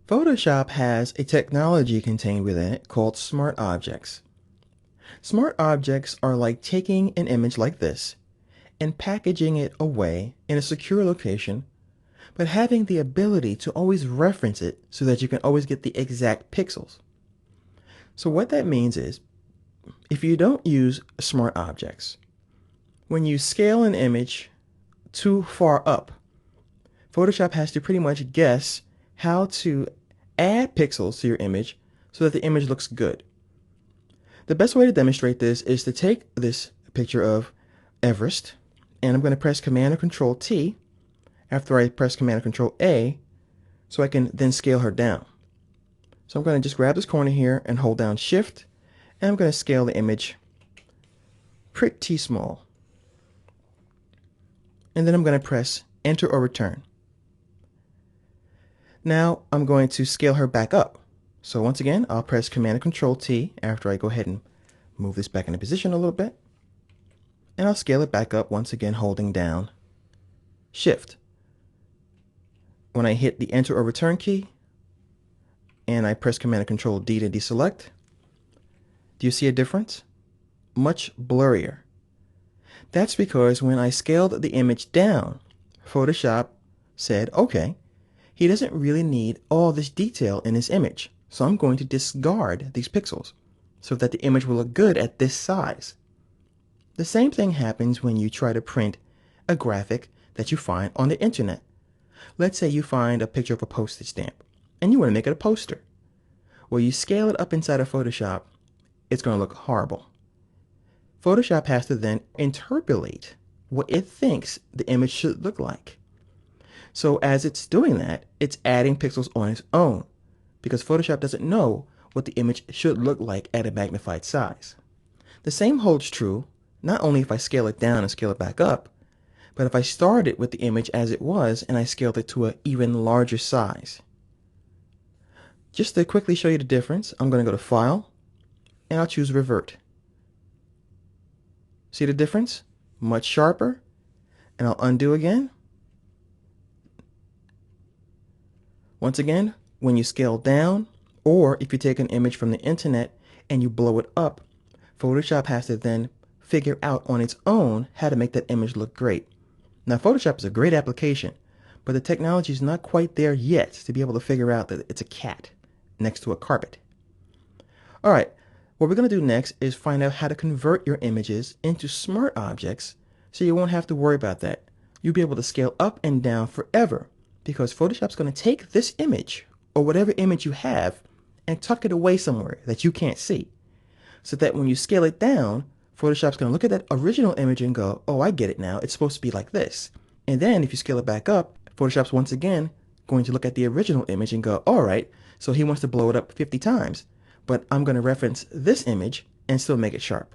Photoshop has a technology contained within it called Smart Objects. Smart Objects are like taking an image like this and packaging it away in a secure location, but having the ability to always reference it so that you can always get the exact pixels. So what that means is, if you don't use Smart Objects, when you scale an image too far up, Photoshop has to pretty much guess how to add pixels to your image so that the image looks good. The best way to demonstrate this is to take this picture of Everest, and I'm going to press Command or Control T after I press Command or Control A so I can then scale her down. So I'm going to just grab this corner here and hold down Shift, and I'm going to scale the image pretty small. And then I'm going to press Enter or Return. Now I'm going to scale her back up. So once again, I'll press Command and Control T after I go ahead and move this back into position a little bit. And I'll scale it back up once again, holding down Shift. When I hit the Enter or Return key, and I press Command and Control D to deselect, do you see a difference? Much blurrier. That's because when I scaled the image down, Photoshop said, okay, he doesn't really need all this detail in his image, so I'm going to discard these pixels so that the image will look good at this size. The same thing happens when you try to print a graphic that you find on the internet. Let's say you find a picture of a postage stamp and you want to make it a poster. Well, you scale it up inside of Photoshop, it's going to look horrible. Photoshop has to then interpolate what it thinks the image should look like. So as it's doing that, it's adding pixels on its own because Photoshop doesn't know what the image should look like at a magnified size. The same holds true not only if I scale it down and scale it back up, but if I started with the image as it was and I scaled it to an even larger size. Just to quickly show you the difference, I'm going to go to File and I'll choose Revert. See the difference? Much sharper. And I'll undo again. Once again, when you scale down, or if you take an image from the internet and you blow it up, Photoshop has to then figure out on its own how to make that image look great. Now, Photoshop is a great application, but the technology is not quite there yet to be able to figure out that it's a cat next to a carpet. All right, what we're going to do next is find out how to convert your images into smart objects so you won't have to worry about that. You'll be able to scale up and down forever because Photoshop's going to take this image or whatever image you have and tuck it away somewhere that you can't see, so that when you scale it down, Photoshop's going to look at that original image and go, oh, I get it now. It's supposed to be like this. And then if you scale it back up, Photoshop's once again going to look at the original image and go, all right, so he wants to blow it up 50 times, but I'm going to reference this image and still make it sharp.